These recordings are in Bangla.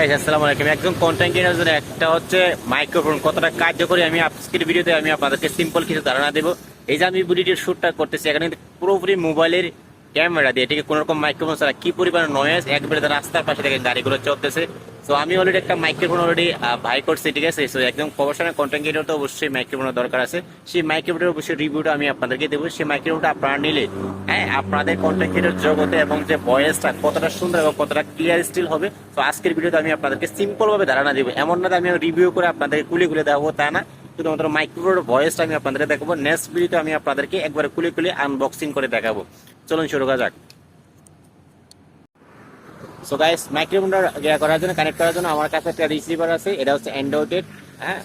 গাইস আসসালামু আলাইকুম। একজন কন্টেন্ট ক্রিয়েটর জন্য একটা হচ্ছে মাইক্রোফোন কতটা কার্যকরী আমি আজকের ভিডিওতে আমি আপনাদেরকে সিম্পল কিছু ধারণা দেবো। এই যে আমি ভিডিওটির শুটটা করতেছি এখানে কিন্তু পুরোপুরি মোবাইলের ক্যামেরা দিয়ে, ঠিক কোনো রকম মাইক্রোফোন ছাড়া কি পরিমাণ নয়েজ একবারে রাস্তার পাশে থেকে গাড়িগুলো চলতেছে। তো আমি অলরেডি একটা মাইক্রোফোন অলরেডি বাই করছি, ঠিক আছে। তো একদম প্রফেশনাল কন্টেন্ট ক্রিয়েটর তো অবশ্যই মাইক্রোফোনের দরকার আছে। সেই মাইক্রোফোনের অবশ্যই রিভিউটা আমি আপনাদেরকে দেবো। সেই মাইক্রোফোনটা আপনারা নিলে হ্যাঁ আপনাদের কন্টেন্ট ক্রিয়েটর জগতে এবং যে ভয়েসটা কতটা সুন্দর এবং কতটা ক্লিয়ার স্টিল হবে, তো আজকের ভিডিওতে আমি আপনাদেরকে সিম্পল ভাবে ধারণা দেবো। এমন না আমি রিভিউ করে আপনাদেরকে খুলে খুলে দেখাবো, তা না, শুধুমাত্র মাইক্রোফোনের ভয়েসটা আমি আপনাদেরকে দেখাবো। নেক্সট ভিডিওতে আমি আপনাদেরকে একবার খুলে খুলে আনবক্সিং করে দেখাবো। চলুন শুরু করা যাক। সো গাইস, মাইক্রোফোনটা করার জন্য, কানেক্ট করার জন্য আমার কাছে একটা রিসিভার আছে। এটা হচ্ছে অ্যান্ড্রয়েডের, হ্যাঁ,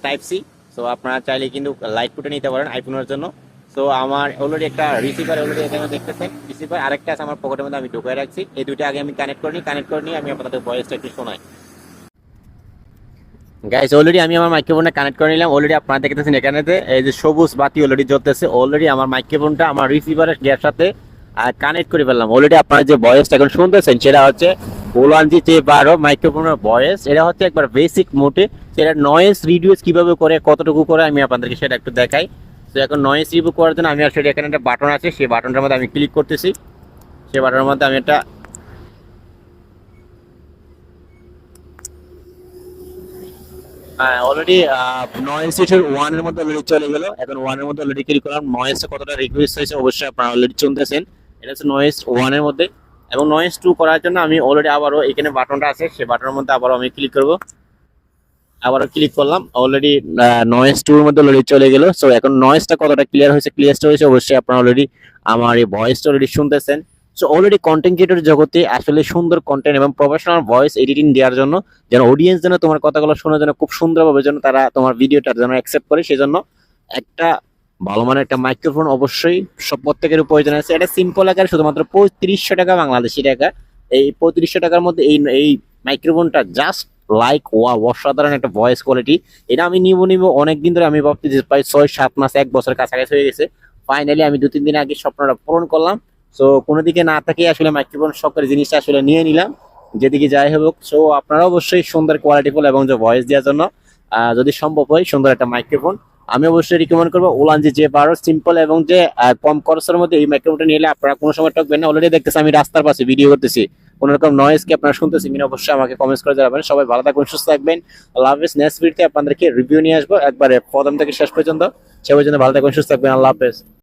টাইপ সি। সো আপনারা চাইলে কিন্তু লাইট ফুটে নিতে পারেন আইফোনের জন্য। সো আমার অলরেডি একটা রিসিভার অলরেডি এখানে দেখতেছেন, রিসিভার আরেকটা আছে আমার পকেটের মধ্যে, আমি ঢুকাই রাখছি। এই দুইটা আগে আমি কানেক্ট করে নিই আমি আপনাদের ভয়েসটা একটু শোনাই। গাইস অলরেডি আমি আমার মাইক্রোফোনটা কানেক্ট করে নিলাম। অলরেডি আপনারা দেখতেছেন এখানেতে এই যে সবুজ বাতি অলরেডি জ্বলতেছে। অলরেডি আমার মাইক্রোফোনটা আমার রিসিভারের গিয়ার সাথে কানেক্ট করে ফেললাম। অলরেডি আপনারা যে ভয়েসটা এখন শুনতেছেন সেটা হচ্ছে ওলানজি যে 12 মাইক্রোফোনের ভয়েস। এটা হচ্ছে একবার বেসিক মোডে। সেটা নয়েজ রিডিউস কিভাবে করে, কতটুকু করে আমি আপনাদেরকে সেটা একটু দেখাই। তো এখন নয়েজ রিডিউস করার জন্য আমি আসলে এখানে একটা বাটন আছে, সেই বাটনটার মধ্যে আমি ক্লিক করতেছি। সেই বাটনের মধ্যে আমি একটা অলরেডি নয়েজ ওয়ান এর মধ্যে অলরেডি চলে গেল। এখন ওয়ান এর মধ্যে অলরেডি ক্লিক করলাম। নয়েজটা কতটা রিকোয়েস্ট হয়েছে অবশ্যই আপনারা অলরেডি শুনতেছেন। এটা হচ্ছে নয়েজ ওয়ান এর মধ্যে। এবং নয়েজ টু করার জন্য আমি অলরেডি আবারও এখানে বাটনটা আছে, সেই বাটনের মধ্যে আবারও আমি ক্লিক করব। আবারও ক্লিক করলাম। অলরেডি নয়েজ টু এর মধ্যে অলরেডি চলে গেল। সো এখন নয়েজটা কতটা ক্লিয়ার হয়েছে, ক্লিয়ারটা হয়েছে অবশ্যই আপনারা অলরেডি আমার এই ভয়েসটা অলরেডি শুনতেছেন। সো অলরেডি কন্টেন্ট ক্রিয়েটর জগতে আসলে সুন্দর কন্টেন্ট এবং প্রফেশনাল ভয়েস এডিটিং দেওয়ার জন্য, যেন অডিয়েন্স যেন তোমার কথাগুলো শোনার জন্য খুব সুন্দরভাবে যেন তারা তোমার ভিডিওটার জন্য অ্যাকসেপ্ট করে, সেজন্য একটা ভালো মানের একটা মাইক্রোফোন অবশ্যই সব প্রত্যেকের প্রয়োজন আছে। এটা সিম্পল আকারে শুধুমাত্র 3500 টাকা বাংলাদেশি টাকা। এই 3500 টাকার মধ্যে এই এই মাইক্রোফোনটা জাস্ট লাইক ওয়া অসাধারণ একটা ভয়েস কোয়ালিটি। এটা আমি নিব অনেকদিন ধরে, আমি ভাবতেছি প্রায় 6-7 মাস 1 বছর কাছাকাছি হয়ে গেছে। ফাইনালি আমি 2-3 দিন আগে স্বপ্নটা পূরণ করলাম। সো কোনো দিকে না থাকে আসলে মাইক্রোফোন শখের জিনিসটা আসলে নিয়ে নিলাম, যেদিকে যাই হোক। সো আপনারা অবশ্যই সুন্দর কোয়ালিটিফুল এবং যে ভয়েস দেওয়ার জন্য যদি সম্ভব হয় সুন্দর একটা মাইক্রোফোন আমি অবশ্যই রিকমেন্ড করবো ওলানজি যে 12 সিম্পল এবং যে কম খরচের মধ্যে এই মাইক্রোফোনটা নিলে আপনারা কোনো সময় টকবেন না। অলরেডি দেখতেছি আমি রাস্তার পাশে ভিডিও করতেছি, কোনো রকম নয়েজ কি আপনারা শুনতেছি কিনা অবশ্যই আমাকে কমেন্টস করে জানাবেন। সবাই ভালো থাকবেন, সুস্থ থাকবেন। আল্লাহ হাফেজ। নেক্সট ভিডিওতে আপনাদেরকে রিভিউ নিয়ে আসবো একবারে প্রথম থেকে শেষ পর্যন্ত। সে পর্যন্ত ভালো থাকবেন, সুস্থ থাকবেন। আল্লাহ হাফেজ।